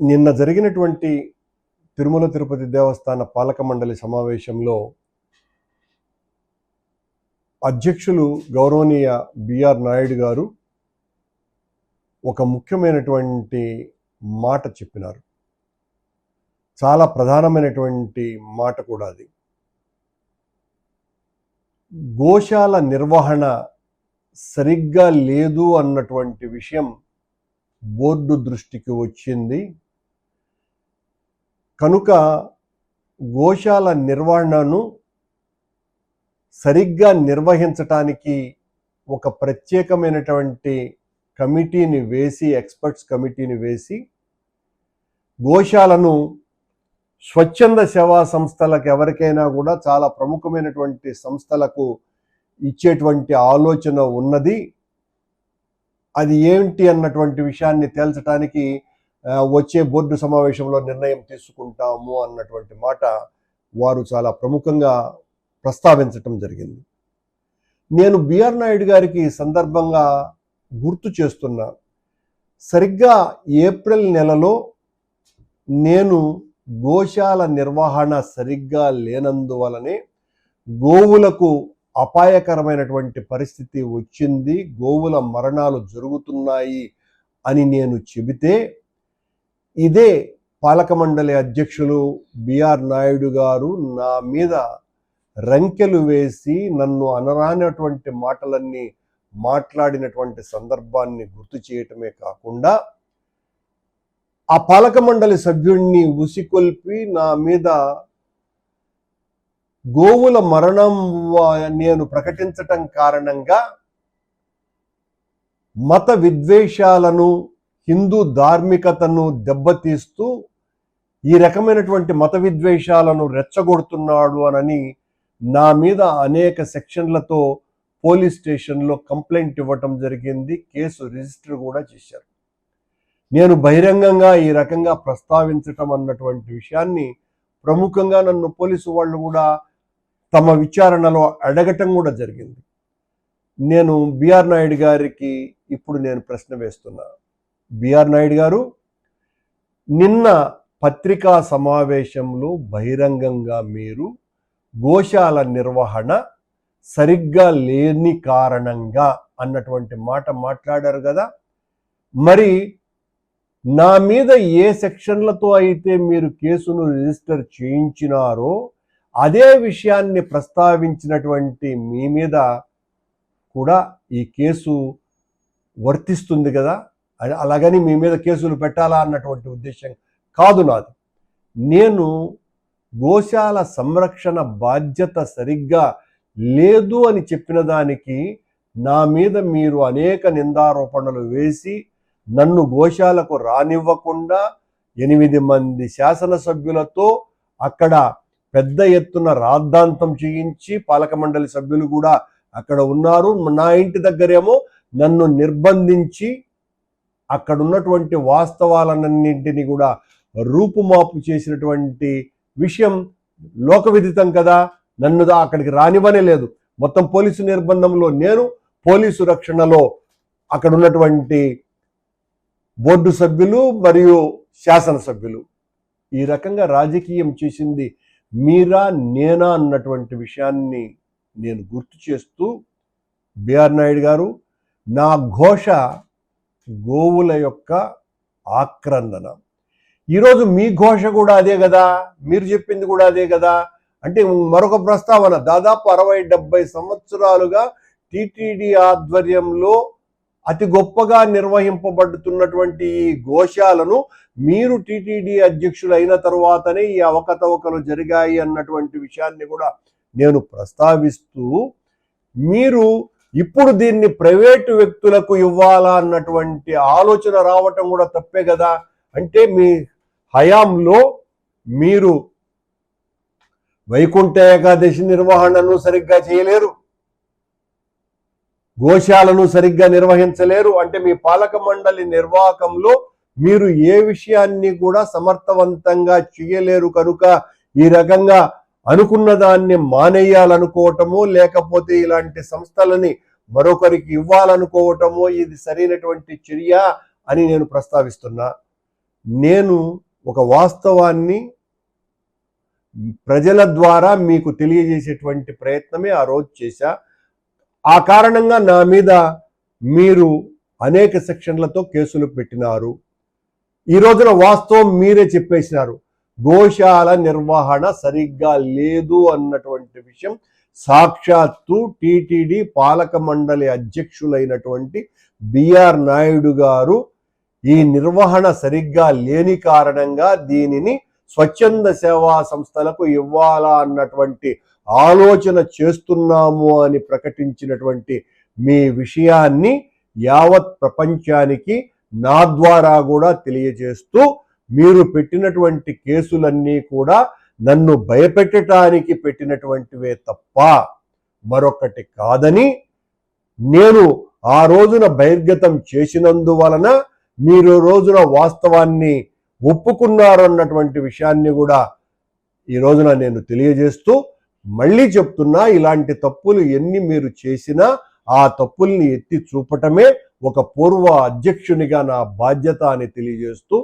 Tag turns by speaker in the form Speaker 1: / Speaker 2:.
Speaker 1: నిన్న జరిగినటువంటి తిరుమల తిరుపతి దేవస్థాన పాలక మండలి సమావేశంలో అధ్యక్షులు గౌరవనీయ బిఆర్ నాయుడు గారు ఒక ముఖ్యమైనటువంటి మాట చెప్పినారు. చాలా ప్రధానమైనటువంటి మాట కూడా అది. గోశాల నిర్వహణ సరిగ్గా లేదు అన్నటువంటి విషయం బోర్డు దృష్టికి వచ్చింది. కనుక గోశాల నిర్వహణను సరిగ్గా నిర్వహించటానికి ఒక ప్రత్యేకమైనటువంటి కమిటీని వేసి, ఎక్స్పర్ట్స్ కమిటీని వేసి, గోశాలను స్వచ్ఛంద సేవా సంస్థలకు ఎవరికైనా కూడా చాలా ప్రముఖమైనటువంటి సంస్థలకు ఇచ్చేటువంటి ఆలోచన ఉన్నది. అది ఏంటి అన్నటువంటి విషయాన్ని తేల్చడానికి వచ్చే బోర్డు సమావేశంలో నిర్ణయం తీసుకుంటాము అన్నటువంటి మాట వారు చాలా ప్రముఖంగా ప్రస్తావించటం జరిగింది. నేను బిఆర్ నాయుడు గారికి సందర్భంగా గుర్తు చేస్తున్నా, సరిగ్గా ఏప్రిల్ నెలలో నేను గోశాల నిర్వహణ సరిగ్గా లేనందువలనే గోవులకు అపాయకరమైనటువంటి పరిస్థితి వచ్చింది, గోవుల మరణాలు జరుగుతున్నాయి అని నేను చెబితే, ఇదే పాలక మండలి అధ్యక్షులు బిఆర్ నాయుడు గారు నా మీద రంకెలు వేసి నన్ను అనరానటువంటి మాటలన్నీ మాట్లాడినటువంటి సందర్భాన్ని గుర్తు చేయటమే కాకుండా ఆ పాలక మండలి సభ్యుడిని ఉసికొల్పి నా మీద గోవుల మరణం నేను ప్రకటించటం కారణంగా మత విద్వేషాలను, హిందూ ధార్మికతను దెబ్బతీస్తూ ఈ రకమైనటువంటి మత విద్వేషాలను రెచ్చగొడుతున్నాడు అని నా మీద అనేక సెక్షన్లతో పోలీస్ స్టేషన్లో కంప్లైంట్ ఇవ్వటం జరిగింది. కేసు రిజిస్టర్ కూడా చేశారు. నేను బహిరంగంగా ఈ రకంగా ప్రస్తావించటం అన్నటువంటి విషయాన్ని ప్రముఖంగా నన్ను పోలీసు వాళ్ళు కూడా తమ విచారణలో అడగటం కూడా జరిగింది. నేను బిఆర్ నాయుడు గారికి ఇప్పుడు నేను ప్రశ్న వేస్తున్నా. బిఆర్ నాయుడు గారు, నిన్న పత్రికా సమావేశంలో బహిరంగంగా మీరు గోశాల నిర్వహణ సరిగ్గా లేని కారణంగా అన్నటువంటి మాట మాట్లాడారు కదా. మరి నా మీద ఏ సెక్షన్లతో అయితే మీరు కేసును రిజిస్టర్ చేయించినారో అదే విషయాన్ని ప్రస్తావించినటువంటి మీ మీద కూడా ఈ కేసు వర్తిస్తుంది కదా. అలాగని మీ మీద కేసులు పెట్టాలా అన్నటువంటి ఉద్దేశం కాదు నాది. నేను గోశాల సంరక్షణ బాధ్యత సరిగ్గా లేదు అని చెప్పిన దానికి నా మీద మీరు అనేక నిందారోపణలు వేసి నన్ను గోశాలకు రానివ్వకుండా 8 మంది శాసనసభ్యులతో అక్కడ పెద్ద ఎత్తున రాద్ధాంతం చేయించి, పాలక మండలి సభ్యులు కూడా అక్కడ ఉన్నారు. నా ఇంటి దగ్గరేమో నన్ను నిర్బంధించి అక్కడ ఉన్నటువంటి వాస్తవాలన్నింటినీ కూడా రూపుమాపు చేసినటువంటి విషయం లోకవిదితం కదా. నన్ను అక్కడికి రానివ్వనే లేదు. మొత్తం పోలీసు నిర్బంధంలో నేను, పోలీసు రక్షణలో అక్కడ ఉన్నటువంటి బోర్డు సభ్యులు మరియు శాసనసభ్యులు ఈ రకంగా రాజకీయం చేసింది మీరా నేనా అన్నటువంటి విషయాన్ని నేను గుర్తు చేస్తూ, బిఆర్ నాయుడు గారు, నా ఘోష గోవుల యొక్క ఆక్రందన. ఈరోజు మీ ఘోష కూడా అదే కదా, మీరు చెప్పింది కూడా అదే కదా. అంటే మరొక ప్రస్తావన, దాదాపు 60-70 సంవత్సరాలుగా టీటీడీ ఆధ్వర్యంలో అతి గొప్పగా నిర్వహింపబడుతున్నటువంటి ఈ గోశాలను మీరు టీటీడీ అధ్యక్షులు అయిన తర్వాతనే ఈ అవకతవకలు జరిగాయి అన్నటువంటి విషయాన్ని కూడా నేను ప్రస్తావిస్తూ, మీరు ఇప్పుడు దీన్ని ప్రైవేటు వ్యక్తులకు ఇవ్వాలా అన్నటువంటి ఆలోచన రావటం కూడా తప్పే కదా. అంటే మీ హయాంలో మీరు వైకుంఠ ఏకాదశి నిర్వహణను సరిగ్గా చేయలేరు, గోశాలను సరిగ్గా నిర్వహించలేరు. అంటే మీ పాలక మండలి నిర్వాహకంలో మీరు ఏ విషయాన్ని కూడా సమర్థవంతంగా చేయలేరు. కనుక ఈ రకంగా అనుకున్న దాన్ని మానేయాలనుకోవటము, లేకపోతే ఇలాంటి సంస్థలని మరొకరికి ఇవ్వాలనుకోవటము ఇది సరైనటువంటి చర్య అని నేను ప్రస్తావిస్తున్నా. నేను ఒక వాస్తవాన్ని ప్రజల ద్వారా మీకు తెలియజేసేటువంటి ప్రయత్నమే ఆ రోజు చేశా. ఆ కారణంగా నా మీద మీరు అనేక సెక్షన్లతో కేసులు పెట్టినారు. ఈ రోజున వాస్తవం మీరే చెప్పేసినారు, గోశాల నిర్వహణ సరిగ్గా లేదు అన్నటువంటి విషయం సాక్షాత్తు టిటిడి పాలక మండలి అధ్యక్షులైనటువంటి బిఆర్ నాయుడు గారు ఈ నిర్వహణ సరిగ్గా లేని కారణంగా దీనిని స్వచ్ఛంద సేవా సంస్థలకు ఇవ్వాలా అన్నటువంటి ఆలోచన చేస్తున్నాము అని ప్రకటించినటువంటి మీ విషయాన్ని యావత్ ప్రపంచానికి నా ద్వారా కూడా తెలియజేస్తూ, మీరు పెట్టినటువంటి కేసులన్నీ కూడా నన్ను భయపెట్టడానికి పెట్టినటువంటివే తప్ప మరొకటి కాదని, నేను ఆ రోజున బహిర్గతం చేసినందువలన మీరు రోజున వాస్తవాన్ని ఒప్పుకున్నారన్నటువంటి విషయాన్ని కూడా ఈ రోజున నేను తెలియజేస్తూ, మళ్ళీ చెప్తున్నా, ఇలాంటి తప్పులు ఎన్ని మీరు చేసినా ఆ తప్పుల్ని ఎత్తి చూపటమే ఒక పూర్వ అధ్యక్షునిగా నా బాధ్యత అని తెలియజేస్తూ